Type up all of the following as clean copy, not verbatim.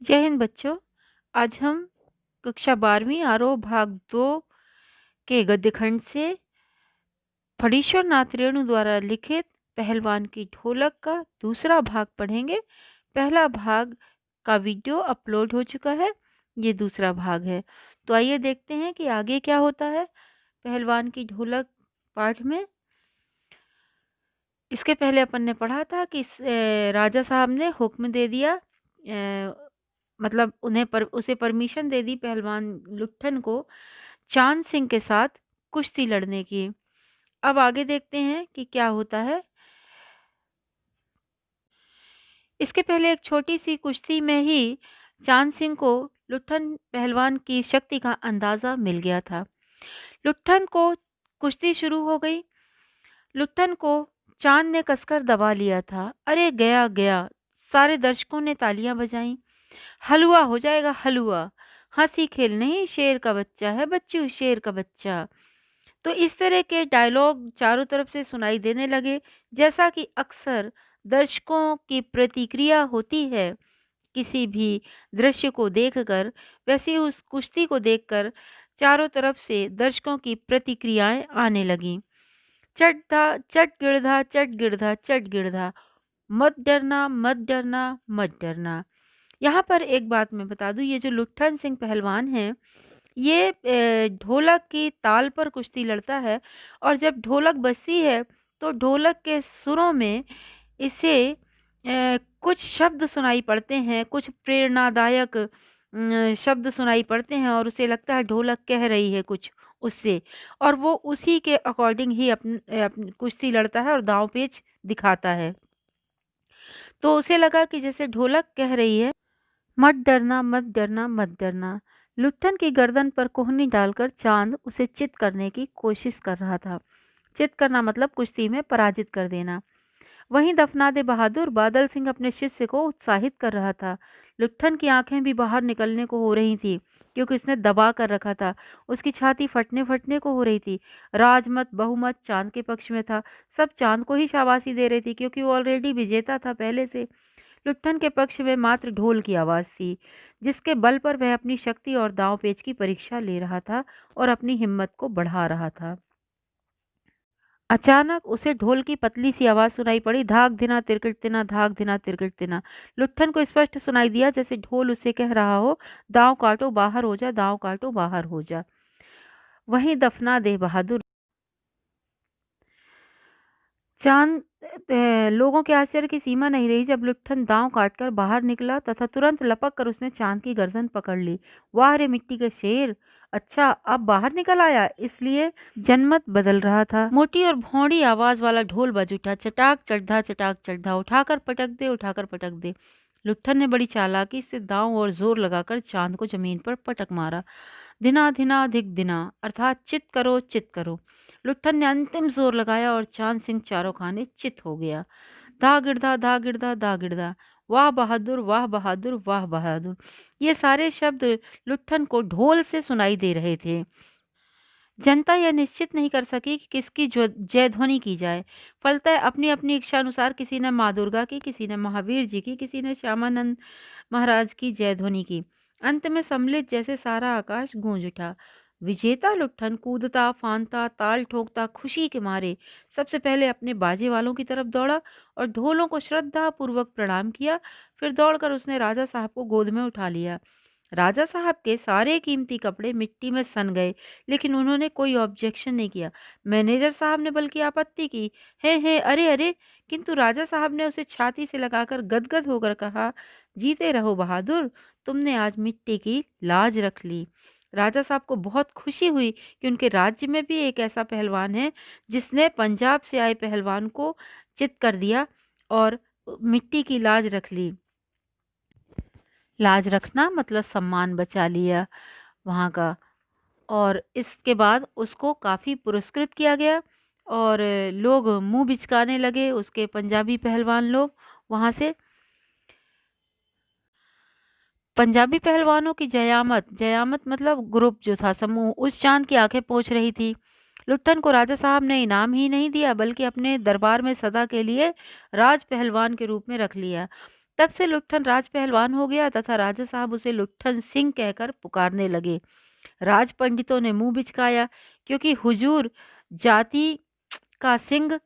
जय हिंद बच्चों। आज हम कक्षा 12वीं आरोह भाग 2 के गद्य खंड से फणीश्वर नाथ रेणु द्वारा लिखित पहलवान की ढोलक का दूसरा भाग पढ़ेंगे। पहला भाग का वीडियो अपलोड हो चुका है, ये दूसरा भाग है। तो आइए देखते हैं कि आगे क्या होता है पहलवान की ढोलक पाठ में। इसके पहले अपन ने पढ़ा था कि राजा साहब ने हुक्म दे दिया, मतलब उसे परमिशन दे दी पहलवान लुट्ठन को चांद सिंह के साथ कुश्ती लड़ने की। अब आगे देखते हैं कि क्या होता है। इसके पहले एक छोटी सी कुश्ती में ही चांद सिंह को लुट्ठन पहलवान की शक्ति का अंदाजा मिल गया था। लुट्ठन को कुश्ती शुरू हो गई। लुट्ठन को चांद ने कसकर दबा लिया था। अरे गया गया, सारे दर्शकों ने तालियां बजाईं। हलवा हो जाएगा हलवा, हंसी खेल नहीं, शेर का बच्चा है बच्चू, शेर का बच्चा। तो इस तरह के डायलॉग चारों तरफ से सुनाई देने लगे। जैसा कि अक्सर दर्शकों की प्रतिक्रिया होती है किसी भी दृश्य को देखकर, वैसे ही उस कुश्ती को देखकर चारों तरफ से दर्शकों की प्रतिक्रियाएं आने लगीं। चट धा चट गिड़धा चट गिड़धा चट गिड़धा, मत डरना मत डरना मत डरना। यहाँ पर एक बात मैं बता दूं, ये जो लुट्ठन सिंह पहलवान है, ये ढोलक की ताल पर कुश्ती लड़ता है। और जब ढोलक बजती है तो ढोलक के सुरों में इसे कुछ शब्द सुनाई पड़ते हैं, कुछ प्रेरणादायक शब्द सुनाई पड़ते हैं, और उसे लगता है ढोलक कह रही है कुछ उससे, और वो उसी के अकॉर्डिंग ही अपनी कुश्ती लड़ता है और दांव पेच दिखाता है। तो उसे लगा कि जैसे ढोलक कह रही है, मत डरना मत डरना मत डरना। लुट्ठन की गर्दन पर कोहनी डालकर चांद उसे चित करने की कोशिश कर रहा था। चित करना मतलब कुश्ती में पराजित कर देना। वहीं दफनादे बहादुर बादल सिंह अपने शिष्य को उत्साहित कर रहा था। लुट्ठन की आंखें भी बाहर निकलने को हो रही थी, क्योंकि उसने दबा कर रखा था। उसकी छाती फटने फटने को हो रही थी। राजमत बहुमत चांद के पक्ष में था। सब चांद को ही शाबाशी दे रहे थे, क्योंकि वो ऑलरेडी विजेता था पहले से। लुट्ठन के पक्ष में मात्र ढोल की आवाज़ थी, जिसके बल पर वह अपनी शक्ति और दांव पेच की परीक्षा ले रहा था और अपनी हिम्मत को बढ़ा रहा था। अचानक उसे ढोल की पतली सी आवाज़ सुनाई पड़ी, धाक धिना तिरकिट तिना, धाक धिना तिरकिट तिना। लुट्ठन को स्पष्ट सुनाई दिया जैसे ढोल उसे कह रहा हो, दांव काटो बाहर हो जा, दांव काटो बाहर हो जा। वहीं दफना दे बहादुर चांद लोगों के आश्चर्य की सीमा नहीं रही जब लुट्ठन दांव काटकर बाहर निकला तथा तुरंत लपक कर उसने चांद की गर्दन पकड़ ली। वाह रे मिट्टी के शेर, अच्छा अब बाहर निकल आया, इसलिए जनमत बदल रहा था। मोटी और भौंडी आवाज वाला ढोल बज उठा, चटाक चढ़ा, उठाकर पटक दे, उठाकर पटक दे। लुट्ठन ने बड़ी चालाकी से दांव और जोर लगाकर चांद को जमीन पर पटक मारा। धिना धिना धिक धिना, अर्थात चित करो चित करो। लुट्ठन ने अंतिम जोर लगाया और चांद सिंह चारों खाने चित हो गया। धा गिरधा धा गिरधा धा गिरधा, वाह बहादुर वाह बहादुर वाह बहादुर। ये सारे शब्द लुट्ठन को ढोल से सुनाई दे रहे थे। जनता यह निश्चित नहीं कर सकी कि किसकी जय ध्वनि की जाए। फलतः अपनी अपनी इच्छा अनुसार किसी ने माँ दुर्गा की, किसी ने महावीर जी की, किसी ने श्यामानंद महाराज की जय ध्वनि की। अंत में सम्मिलित जैसे सारा आकाश गूंज उठा। विजेता लुट्ठन कूदता फांदता ताल ठोकता खुशी के मारे सबसे पहले अपने बाजे वालों की तरफ दौड़ा और ढोलों को श्रद्धा पूर्वक प्रणाम किया। फिर दौड़कर उसने राजा साहब को गोद में उठा लिया। राजा साहब के सारे कीमती कपड़े मिट्टी में सन गए, लेकिन उन्होंने कोई ऑब्जेक्शन नहीं किया। मैनेजर साहब ने बल्कि आपत्ति की, है अरे अरे, किंतु राजा साहब ने उसे छाती से लगाकर गदगद होकर कहा, जीते रहो बहादुर, तुमने आज मिट्टी की लाज रख ली। राजा साहब को बहुत खुशी हुई कि उनके राज्य में भी एक ऐसा पहलवान है जिसने पंजाब से आए पहलवान को चित कर दिया और मिट्टी की लाज रख ली। लाज रखना मतलब सम्मान बचा लिया वहाँ का। और इसके बाद उसको काफ़ी पुरस्कृत किया गया और लोग मुंह बिचकाने लगे, उसके पंजाबी पहलवान लोग वहाँ से। पंजाबी पहलवानों की जयामत, जयामत मतलब ग्रुप जो था, समूह, उस चांद की आंखें पोंछ रही थी। लुट्ठन को राजा साहब ने इनाम ही नहीं दिया बल्कि अपने दरबार में सदा के लिए राज पहलवान के रूप में रख लिया। तब से लुट्ठन राज पहलवान हो गया तथा राजा साहब उसे लुट्ठन सिंह कहकर पुकारने लगे। राज पंडितों ने मुंह बिचकाया, क्योंकि हुजूर जाति का सिंह,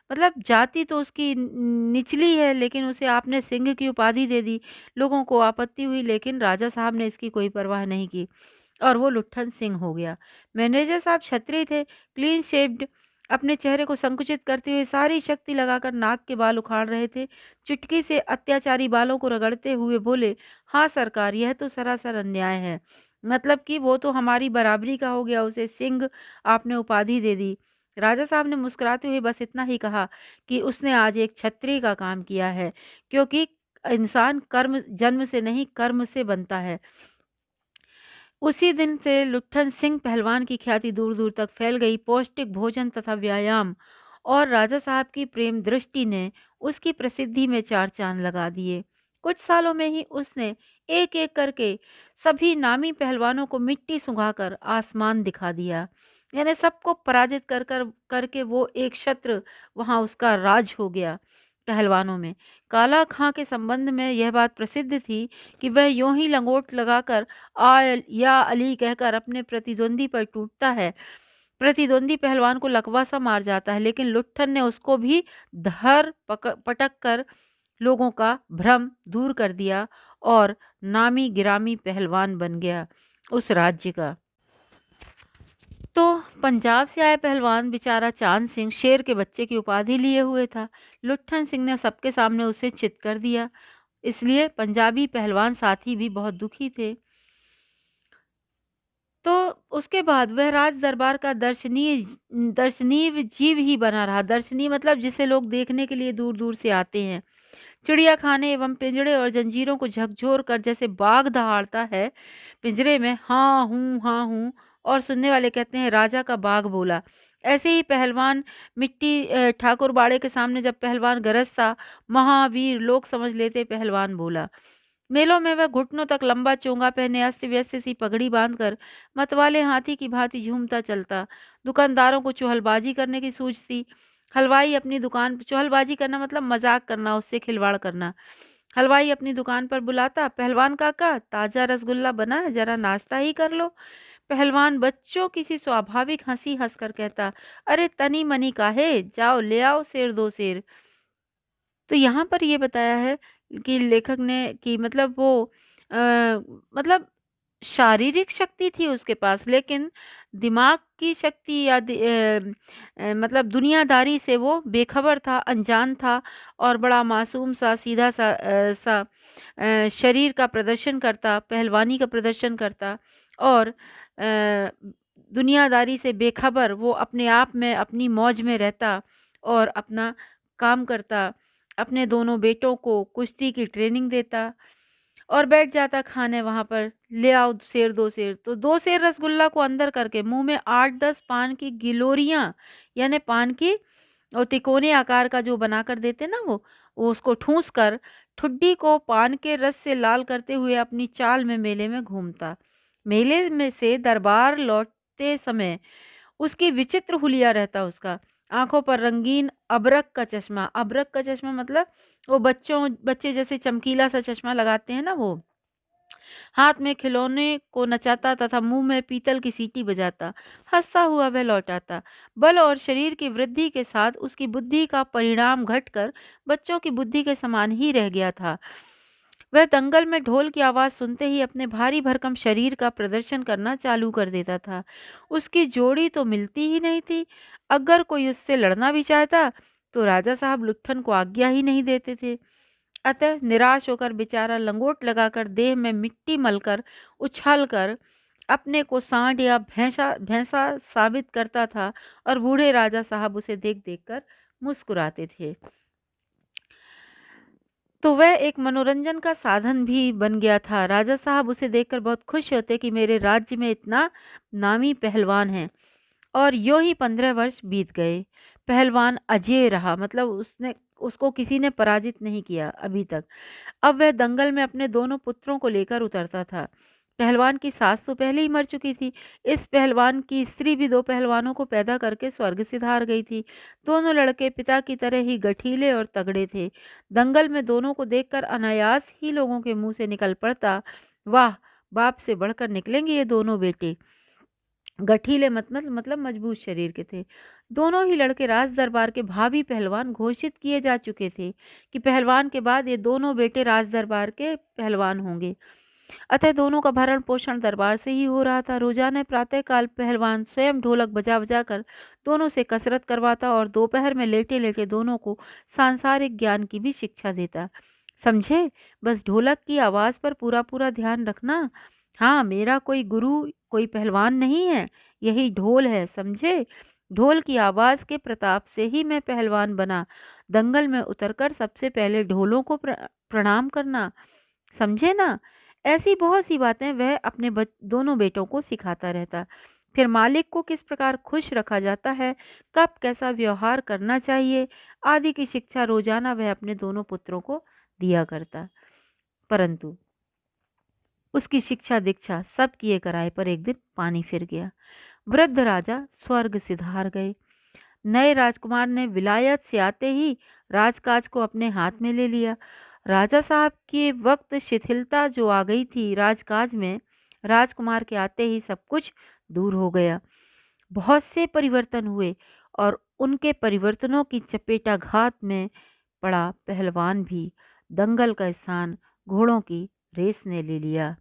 मतलब जाति तो उसकी निचली है, लेकिन उसे आपने सिंह की उपाधि दे दी। लोगों को आपत्ति हुई, लेकिन राजा साहब ने इसकी कोई परवाह नहीं की और वो लुट्ठन सिंह हो गया। मैनेजर साहब क्षत्रिय थे, क्लीन शेव्ड, अपने चेहरे को संकुचित करते हुए सारी शक्ति लगाकर नाक के बाल उखाड़ रहे थे। चुटकी से अत्याचारी बालों को रगड़ते हुए बोले, हाँ सरकार, यह तो सरासर अन्याय है। मतलब कि वो तो हमारी बराबरी का हो गया, उसे सिंह आपने उपाधि दे दी। राजा साहब ने मुस्कुराते हुए बस इतना ही कहा कि उसने आज एक छत्री का काम किया है, क्योंकि इंसान कर्म जन्म से नहीं कर्म से बनता है। उसी दिन से लुट्ठन सिंह पहलवान की ख्याति दूर दूर तक फैल गई। पौष्टिक भोजन तथा व्यायाम और राजा साहब की प्रेम दृष्टि ने उसकी प्रसिद्धि में चार चांद लगा दिए। कुछ सालों में ही उसने एक एक करके सभी नामी पहलवानों को मिट्टी सुंघाकर आसमान दिखा दिया। यानी सबको पराजित कर कर करके वो एक छत्र वहां उसका राज हो गया। पहलवानों में काला खां के संबंध में यह बात प्रसिद्ध थी कि वह यूं ही लंगोट लगाकर या अली कहकर अपने प्रतिद्वंदी पर टूटता है। प्रतिद्वंदी पहलवान को लकवा सा मार जाता है, लेकिन लुट्ठन ने उसको भी पटक कर लोगों का भ्रम दूर कर दिया और नामी गिरामी पहलवान बन गया उस राज्य का। तो पंजाब से आया पहलवान बेचारा चांद सिंह शेर के बच्चे की उपाधि लिए हुए था। लुट्ठन सिंह ने सबके सामने उसे चित कर दिया, इसलिए पंजाबी पहलवान साथी भी बहुत दुखी थे। तो उसके बाद वह राज दरबार का दर्शनीय दर्शनीय जीव ही बना रहा। दर्शनीय मतलब जिसे लोग देखने के लिए दूर दूर से आते हैं। चिड़िया खाने एवं पिंजड़े और जंजीरों को झकझोर कर जैसे बाघ दहाड़ता है पिंजरे में, हाँ हूँ और सुनने वाले कहते हैं राजा का बाघ बोला। ऐसे ही पहलवान मिट्टी ठाकुर बाड़े के सामने जब पहलवान गरजता, महावीर लोग समझ लेते पहलवान बोला। मेलों में वह घुटनों तक लंबा चोंगा पहने अस्त व्यस्त सी पगड़ी बांधकर मतवाले हाथी की भांति झूमता चलता। दुकानदारों को चुहलबाजी करने की सूझती। हलवाई अपनी दुकान, चुहलबाजी करना मतलब मजाक करना, उससे खिलवाड़ करना। हलवाई अपनी दुकान पर बुलाता, पहलवान काका ताजा रसगुल्ला बना है, जरा नाश्ता ही कर लो। पहलवान बच्चों किसी स्वाभाविक हंसी हंसकर कहता, अरे तनी मनी काहे, जाओ ले आओ शेर दो शेर। तो यहाँ पर ये बताया है कि लेखक ने कि मतलब वो अ, मतलब शारीरिक शक्ति थी उसके पास, लेकिन दिमाग की शक्ति या मतलब दुनियादारी से वो बेखबर था, अनजान था और बड़ा मासूम सा सीधा सा शरीर का प्रदर्शन करता, पहलवानी का प्रदर्शन करता और दुनियादारी से बेखबर वो अपने आप में अपनी मौज में रहता और अपना काम करता। अपने दोनों बेटों को कुश्ती की ट्रेनिंग देता और बैठ जाता खाने वहाँ पर, ले आओ शेर दो शेर, तो दो शेर रसगुल्ला को अंदर करके मुंह में 8-10 पान की गिलोरियां, यानी पान की और तिकोने आकार का जो बनाकर देते ना वो उसको ठूस कर ठुड्डी को पान के रस से लाल करते हुए अपनी चाल में मेले में घूमता। मेले में से दरबार लौटते समय उसकी विचित्र हुलिया रहता उसका। आंखों पर रंगीन अबरक का चश्मा मतलब वो बच्चे जैसे चमकीला सा चश्मा लगाते हैं ना वो। हाथ में खिलौने को नचाता तथा मुंह में पीतल की सीटी बजाता। हंसता हुआ वह लौटाता। बल और शरीर की वृद्धि के साथ उसकी बुद्धि का परिणाम घटकर बच्चों की बुद्धि के समान ही रह गया था। वह दंगल में ढोल की आवाज सुनते ही अपने भारी भरकम शरीर का प्रदर्शन करना चालू कर देता था। उसकी जोड़ी तो मिलती ही नहीं थी। अगर कोई उससे लड़ना भी चाहता तो राजा साहब लुट्ठन को आज्ञा ही नहीं देते थे। अतः निराश होकर बेचारा लंगोट लगाकर देह में मिट्टी मलकर उछालकर अपने को सांड या भैंसा भैंसा साबित करता था और बूढ़े राजा साहब उसे देख देख कर मुस्कुराते थे। तो वह एक मनोरंजन का साधन भी बन गया था। राजा साहब उसे देखकर बहुत खुश होते कि मेरे राज्य में इतना नामी पहलवान है। और यूं ही 15 वर्ष बीत गए। पहलवान अजेय रहा, मतलब उसको किसी ने पराजित नहीं किया अभी तक। अब वह दंगल में अपने दोनों पुत्रों को लेकर उतरता था। पहलवान की सास तो पहले ही मर चुकी थी। इस पहलवान की स्त्री भी 2 पहलवानों को पैदा करके स्वर्ग सिधार गई थी। दोनों लड़के पिता की तरह ही गठीले और तगड़े थे। दंगल में दोनों को देखकर अनायास ही लोगों के मुंह से निकल पड़ता, वाह! बाप से बढ़कर निकलेंगे ये दोनों बेटे। गठीले मतलब मजबूत शरीर के थे। दोनों ही लड़के राज दरबार के भावी पहलवान घोषित किए जा चुके थे कि पहलवान के बाद ये दोनों बेटे राज दरबार के पहलवान होंगे। अतः दोनों का भरण पोषण दरबार से ही हो रहा था। रोजाना प्रातःकाल पहलवान स्वयं ढोलक बजा बजा कर दोनों से कसरत करवाता और दोपहर में लेटे लेटे दोनों को सांसारिक ज्ञान की भी शिक्षा देता। समझे? बस ढोलक की आवाज पर पूरा पूरा ध्यान रखना। हाँ, मेरा कोई गुरु, कोई पहलवान नहीं है, यही ढोल है, समझे? ढोल की आवाज के प्रताप से ही मैं पहलवान बना। दंगल में उतरकर सबसे पहले ढोलों को प्रणाम करना, समझे ना? ऐसी बहुत सी बातें वह अपने दोनों बेटों को सिखाता रहता। फिर मालिक को किस प्रकार खुश रखा जाता है, कब कैसा व्यवहार करना चाहिए आदि की शिक्षा रोजाना वह अपने दोनों पुत्रों को दिया करता। परंतु उसकी शिक्षा दीक्षा सब किए कराए पर एक दिन पानी फिर गया। वृद्ध राजा स्वर्ग सिधार गए। नए राजकुमार ने विलायत से आते ही राजकाज को अपने हाथ में ले लिया। राजा साहब के वक्त शिथिलता जो आ गई थी राजकाज में, राजकुमार के आते ही सब कुछ दूर हो गया। बहुत से परिवर्तन हुए और उनके परिवर्तनों की चपेटाघात में पड़ा पहलवान भी। दंगल का स्थान घोड़ों की रेस ने ले लिया।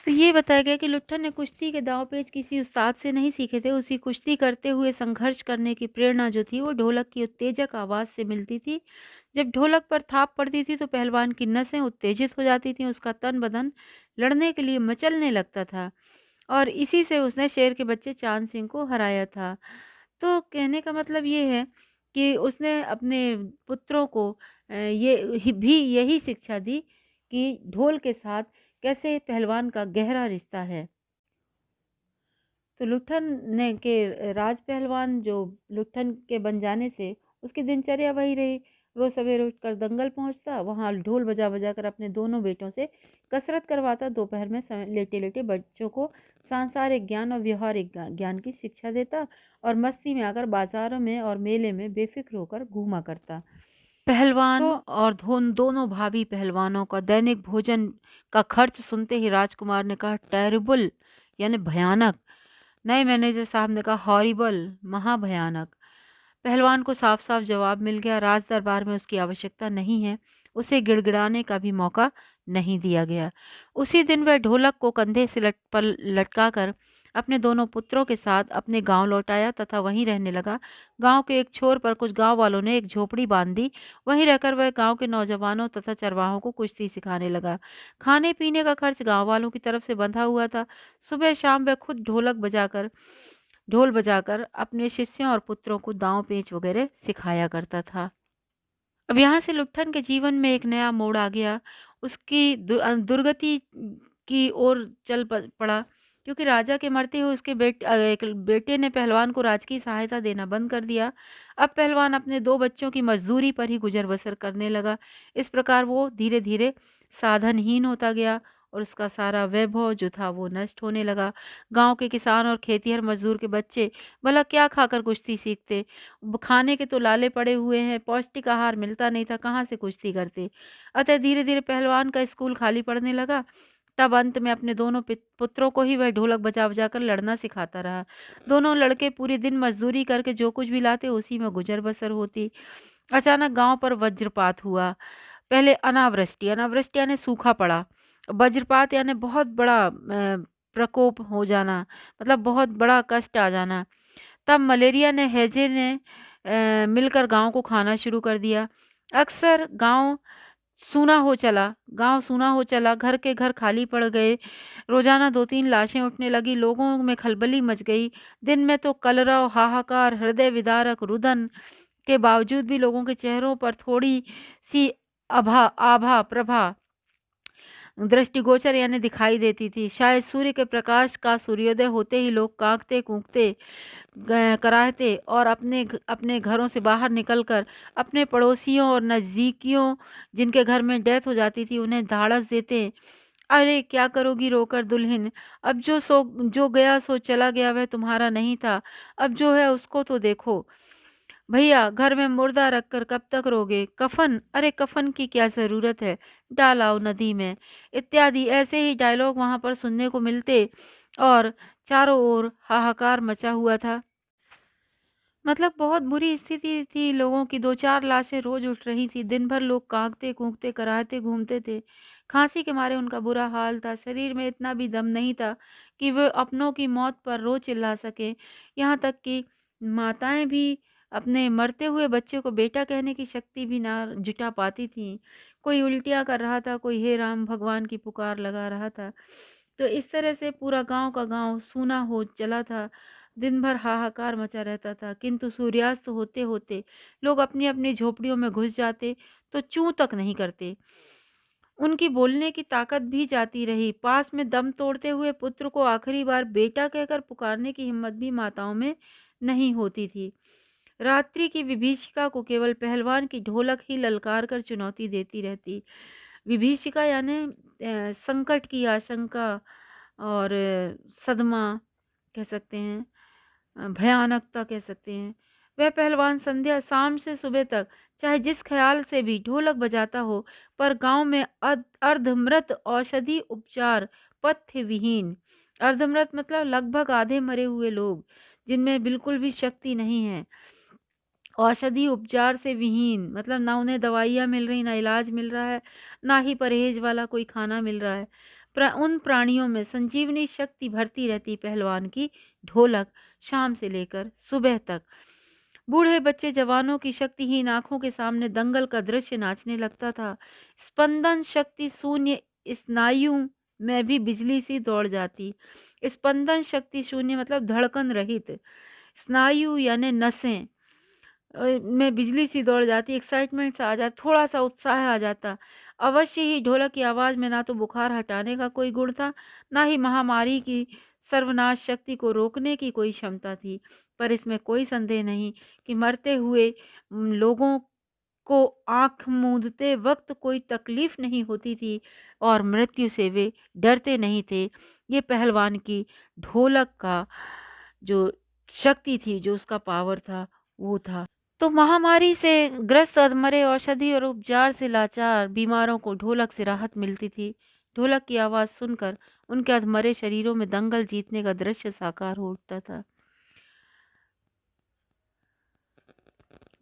तो ये बताया गया कि लुट्ठन ने कुश्ती के दांव पेच किसी उस्ताद से नहीं सीखे थे। उसी कुश्ती करते हुए संघर्ष करने की प्रेरणा जो थी वो ढोलक की उत्तेजक आवाज़ से मिलती थी। जब ढोलक पर थाप पड़ती थी तो पहलवान की नसें उत्तेजित हो जाती थीं, उसका तन बदन लड़ने के लिए मचलने लगता था और इसी से उसने शेर के बच्चे चांद सिंह को हराया था। तो कहने का मतलब ये है कि उसने अपने पुत्रों को भी यही शिक्षा दी कि ढोल के साथ कैसे पहलवान का गहरा रिश्ता है। तो लुट्ठन ने के राज पहलवान जो लुट्ठन के बन जाने से उसकी दिनचर्या वही रही। रोज सवेरे उठकर दंगल पहुंचता, वहां ढोल बजा बजा कर अपने दोनों बेटों से कसरत करवाता, दोपहर में लेटे लेटे बच्चों को सांसारिक ज्ञान और व्यवहारिक ज्ञान की शिक्षा देता और मस्ती में आकर बाजारों में और मेले में बेफिक्र होकर घूमा करता। पहलवान और दोनों भाभी पहलवानों का दैनिक भोजन का खर्च सुनते ही राजकुमार ने कहा, टेरिबल यानी भयानक। नए मैनेजर साहब ने कहा, हॉरिबल महाभयानक। पहलवान को साफ साफ जवाब मिल गया, राज दरबार में उसकी आवश्यकता नहीं है। उसे गिड़गिड़ाने का भी मौका नहीं दिया गया। उसी दिन वह ढोलक को कंधे से लटका कर अपने दोनों पुत्रों के साथ अपने गांव लौट आया तथा वहीं रहने लगा। गांव के एक छोर पर कुछ गांव वालों ने एक झोपड़ी बांध दी। वहीं रहकर वह गांव के नौजवानों तथा चरवाहों को कुश्ती सिखाने लगा। खाने पीने का खर्च गांव वालों की तरफ से बंधा हुआ था। सुबह शाम वह खुद ढोल बजाकर अपने शिष्यों और पुत्रों को दांव पेच वगैरह सिखाया करता था। अब यहाँ से लुट्ठन के जीवन में एक नया मोड़ आ गया। उसकी दुर्गति की ओर चल पड़ा, क्योंकि राजा के मरते हुए उसके एक बेटे ने पहलवान को राजकीय सहायता देना बंद कर दिया। अब पहलवान अपने 2 बच्चों की मजदूरी पर ही गुजर बसर करने लगा। इस प्रकार वो धीरे धीरे साधनहीन होता गया और उसका सारा वैभव जो था वो नष्ट होने लगा। गांव के किसान और खेतिहर मजदूर के बच्चे भला क्या खाकर कुश्ती सीखते? खाने के तो लाले पड़े हुए हैं, पौष्टिक आहार मिलता नहीं था, कहाँ से कुश्ती करते? अतः धीरे धीरे पहलवान का स्कूल खाली पड़ने लगा। तब अंत में अपने दोनों पुत्रों को ही वह ढोलक बजा बजा कर लड़ना सिखाता रहा। दोनों लड़के पूरे दिन मजदूरी करके जो कुछ भी लाते उसी में गुजर बसर होती। अचानक गांव पर वज्रपात हुआ। पहले अनावृष्टि यानी सूखा पड़ा। वज्रपात यानी बहुत बड़ा प्रकोप हो जाना, मतलब बहुत बड़ा कष्ट आ जाना। तब मलेरिया ने हैजे ने मिलकर गांव को खाना शुरू कर दिया। अक्सर गांव सूना हो चला, घर के घर खाली पड़ गए। रोजाना 2-3 लाशें उठने लगी, लोगों में खलबली मच गई। दिन में तो कलरव, हाहाकार, हृदय विदारक रुदन के बावजूद भी लोगों के चेहरों पर थोड़ी सी आभा प्रभा दृष्टिगोचर यानी दिखाई देती थी। शायद सूर्य के प्रकाश का सूर्योदय होते ही लोग कांपते कूकते कराहते और अपने घरों से बाहर निकलकर अपने पड़ोसियों और नज़दीकियों जिनके घर में डेथ हो जाती थी उन्हें ढाढ़स देते अरे क्या करोगी रोकर दुल्हन, अब जो गया सो चला गया, वह तुम्हारा नहीं था, अब जो है उसको तो देखो। भैया घर में मुर्दा रखकर कब तक रोगे, कफन, अरे कफन की क्या जरूरत है, डाल आओ नदी में, इत्यादि ऐसे ही डायलॉग वहां पर सुनने को मिलते। और चारों ओर हाहाकार मचा हुआ था। मतलब बहुत बुरी स्थिति थी लोगों की। 2-4 लाशें रोज उठ रही थी। दिन भर लोग कांपते कूकते कराहते घूमते थे। खांसी के मारे उनका बुरा हाल था। शरीर में इतना भी दम नहीं था कि वे अपनों की मौत पर रो चिल्ला सके। यहाँ तक कि माताएं भी अपने मरते हुए बच्चे को बेटा कहने की शक्ति भी ना जुटा पाती थी। कोई उल्टियां कर रहा था, कोई हे राम भगवान की पुकार लगा रहा था। तो इस तरह से पूरा गांव का गांव सूना हो चला था। दिन भर हाहाकार मचा रहता था, किंतु सूर्यास्त होते होते लोग अपनी अपनी झोपड़ियों में घुस जाते तो चूं तक नहीं करते। उनकी बोलने की ताकत भी जाती रही। पास में दम तोड़ते हुए पुत्र को आखिरी बार बेटा कहकर पुकारने की हिम्मत भी माताओं में नहीं होती थी। रात्रि की विभीषिका को केवल पहलवान की ढोलक ही ललकार कर चुनौती देती रहती। विभीषिका यानी संकट की आशंका और सदमा कह सकते हैं, भयानकता कह सकते हैं। वह पहलवान संध्या शाम से सुबह तक चाहे जिस ख्याल से भी ढोलक बजाता हो, पर गांव में अर्धमृत औषधि उपचार पथ्य विहीन। अर्धमृत मतलब लगभग आधे मरे हुए लोग जिनमें बिल्कुल भी शक्ति नहीं है। औषधि उपचार से विहीन मतलब ना उन्हें दवाइयाँ मिल रही, ना इलाज मिल रहा है, ना ही परहेज वाला कोई खाना मिल रहा है। उन प्राणियों में संजीवनी शक्ति भरती रहती पहलवान की ढोलक शाम से लेकर सुबह तक। बूढ़े बच्चे जवानों की शक्तिहीन आंखों के सामने दंगल का दृश्य नाचने लगता था। स्पंदन शक्ति शून्य स्नायु में भी बिजली सी दौड़ जाती। स्पंदन शक्ति शून्य मतलब धड़कन रहित, स्नायु यानी नसें में बिजली सी दौड़ जाती, एक्साइटमेंट सा आ जाता, थोड़ा सा उत्साह आ जाता। अवश्य ही ढोलक की आवाज में ना तो बुखार हटाने का कोई गुण था, ना ही महामारी की सर्वनाश शक्ति को रोकने की कोई क्षमता थी। पर इसमें कोई संदेह नहीं कि मरते हुए लोगों को आंख मूंदते वक्त कोई तकलीफ नहीं होती थी और मृत्यु से वे डरते नहीं थे। ये पहलवान की ढोलक का जो शक्ति थी, जो उसका पावर था, वो था। तो महामारी से ग्रस्त अधमरे औषधि और उपचार से लाचार बीमारों को ढोलक से राहत मिलती थी। ढोलक की आवाज सुनकर उनके अधमरे शरीरों में दंगल जीतने का दृश्य साकार हो उठता था।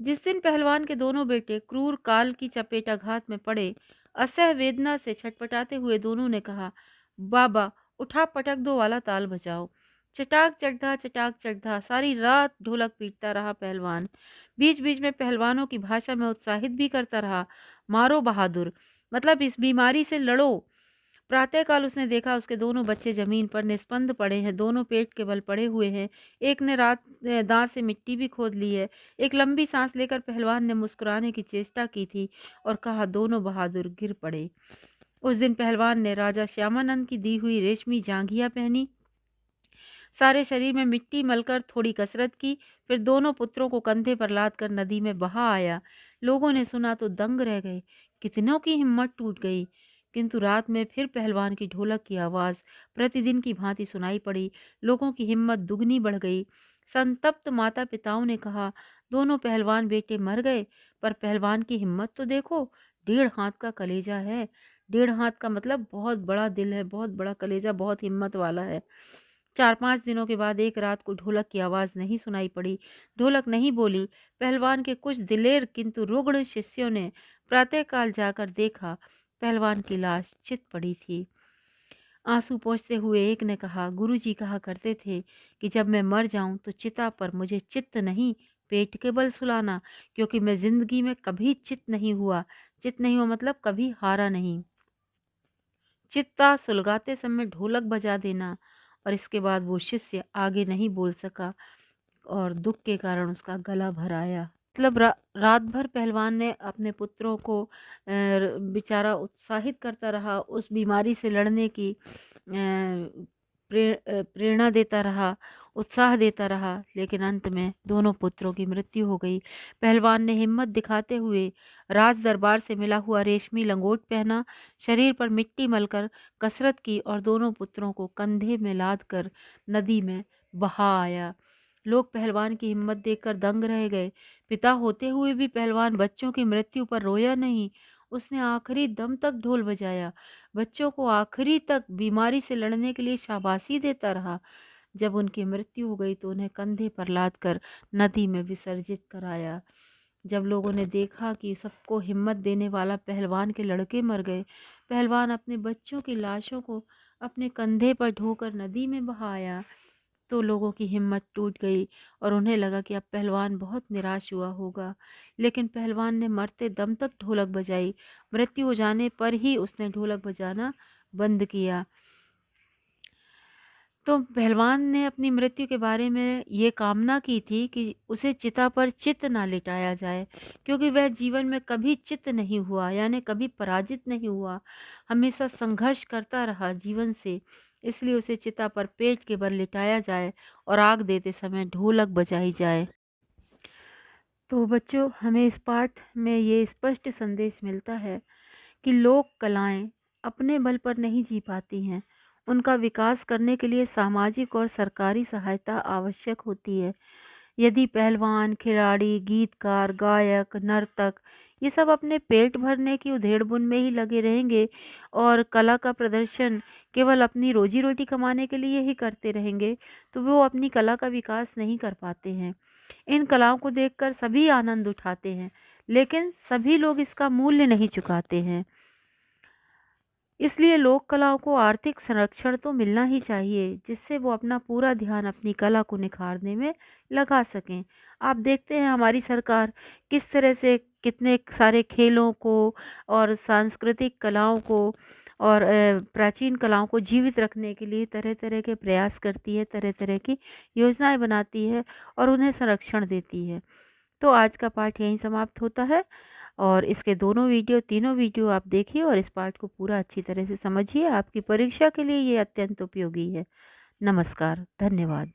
जिस दिन पहलवान के दोनों बेटे क्रूर काल की चपेटाघात में पड़े, असह वेदना से छटपटाते हुए दोनों ने कहा, बाबा उठा पटक दो वाला ताल बजाओ। चटाक चढ़ा सारी रात ढोलक पीटता रहा पहलवान। बीच बीच में पहलवानों की भाषा में उत्साहित भी करता रहा, मारो बहादुर, मतलब इस बीमारी से लड़ो। प्रातःकाल उसने देखा उसके दोनों बच्चे जमीन पर निस्पंद पड़े हैं, दोनों पेट के बल पड़े हुए हैं। एक ने रात दांत से मिट्टी भी खोद ली है। एक लंबी सांस लेकर पहलवान ने मुस्कुराने की चेष्टा की थी और कहा, दोनों बहादुर गिर पड़े। उस दिन पहलवान ने राजा श्यामानंद की दी हुई रेशमी जांघिया पहनी, सारे शरीर में मिट्टी मलकर थोड़ी कसरत की, फिर दोनों पुत्रों को कंधे पर लाद कर नदी में बहा आया। लोगों ने सुना तो दंग रह गए, कितनों की हिम्मत टूट गई। किंतु रात में फिर पहलवान की ढोलक की आवाज प्रतिदिन की भांति सुनाई पड़ी। लोगों की हिम्मत दुगनी बढ़ गई। संतप्त माता पिताओं ने कहा, दोनों पहलवान बेटे मर गए, पर पहलवान की हिम्मत तो देखो, 1.5 हाथ का कलेजा है। 1.5 हाथ का मतलब बहुत बड़ा दिल है, बहुत बड़ा कलेजा, बहुत हिम्मत वाला है। 4-5 दिनों के बाद एक रात को ढोलक की आवाज नहीं सुनाई पड़ी, ढोलक नहीं बोली। पहलवान के कुछ दिलेर किंतु रुग्ण शिष्यों ने प्रातःकाल जाकर देखा, पहलवान की लाश चित पड़ी थी। आंसू पोंछते हुए एक ने कहा, गुरुजी कहा करते थे कि जब मैं मर जाऊं तो चिता पर मुझे चित्त नहीं, पेट के बल सुलाना, क्योंकि मैं जिंदगी में कभी चित नहीं हुआ। चित नहीं हुआ मतलब कभी हारा नहीं। चित्ता सुलगाते समय ढोलक बजा देना। और इसके बाद वो शिष्य आगे नहीं बोल सका और दुख के कारण उसका गला भर आया। मतलब रात भर पहलवान ने अपने पुत्रों को बेचारा उत्साहित करता रहा, उस बीमारी से लड़ने की प्रेरणा देता रहा, उत्साह देता रहा, लेकिन अंत में दोनों पुत्रों की मृत्यु हो गई। पहलवान ने हिम्मत दिखाते हुए राज दरबार से मिला हुआ रेशमी लंगोट पहना, शरीर पर मिट्टी मलकर कसरत की और दोनों पुत्रों को कंधे में लाद कर नदी में बहा आया। लोग पहलवान की हिम्मत देखकर दंग रह गए। पिता होते हुए भी पहलवान बच्चों की मृत्यु पर रोया नहीं। उसने आखिरी दम तक ढोल बजाया, बच्चों को आखिरी तक बीमारी से लड़ने के लिए शाबाशी देता रहा। जब उनकी मृत्यु हो गई तो उन्हें कंधे पर लाद कर नदी में विसर्जित कराया। जब लोगों ने देखा कि सबको हिम्मत देने वाला पहलवान के लड़के मर गए, पहलवान अपने बच्चों की लाशों को अपने कंधे पर ढोकर नदी में बहाया, तो लोगों की हिम्मत टूट गई और उन्हें लगा कि अब पहलवान बहुत निराश हुआ होगा। लेकिन पहलवान ने मरते दम तक ढोलक बजाई। मृत्यु हो जाने पर ही उसने ढोलक बजाना बंद किया। तो पहलवान ने अपनी मृत्यु के बारे में ये कामना की थी कि उसे चिता पर चित ना लिटाया जाए, क्योंकि वह जीवन में कभी चित नहीं हुआ, यानी कभी पराजित नहीं हुआ, हमेशा संघर्ष करता रहा जीवन से। इसलिए उसे चिता पर पेट के बल लिटाया जाए और आग देते समय ढोलक बजाई जाए। तो बच्चों, हमें इस पाठ में ये स्पष्ट संदेश मिलता है कि लोक कलाएं अपने बल पर नहीं जी पाती हैं। उनका विकास करने के लिए सामाजिक और सरकारी सहायता आवश्यक होती है। यदि पहलवान, खिलाड़ी, गीतकार, गायक, नर्तक ये सब अपने पेट भरने की उधेड़-बुन में ही लगे रहेंगे और कला का प्रदर्शन केवल अपनी रोजी रोटी कमाने के लिए ही करते रहेंगे, तो वो अपनी कला का विकास नहीं कर पाते हैं। इन कलाओं को देखकर सभी आनंद उठाते हैं, लेकिन सभी लोग इसका मूल्य नहीं चुकाते हैं। इसलिए लोक कलाओं को आर्थिक संरक्षण तो मिलना ही चाहिए, जिससे वो अपना पूरा ध्यान अपनी कला को निखारने में लगा सकें। आप देखते हैं हमारी सरकार किस तरह से कितने सारे खेलों को और सांस्कृतिक कलाओं को और प्राचीन कलाओं को जीवित रखने के लिए तरह तरह के प्रयास करती है, तरह तरह की योजनाएं बनाती है और उन्हें संरक्षण देती है। तो आज का पाठ यहीं समाप्त होता है और इसके तीनों वीडियो आप देखिए और इस पाठ को पूरा अच्छी तरह से समझिए। आपकी परीक्षा के लिए ये अत्यंत उपयोगी है। नमस्कार, धन्यवाद।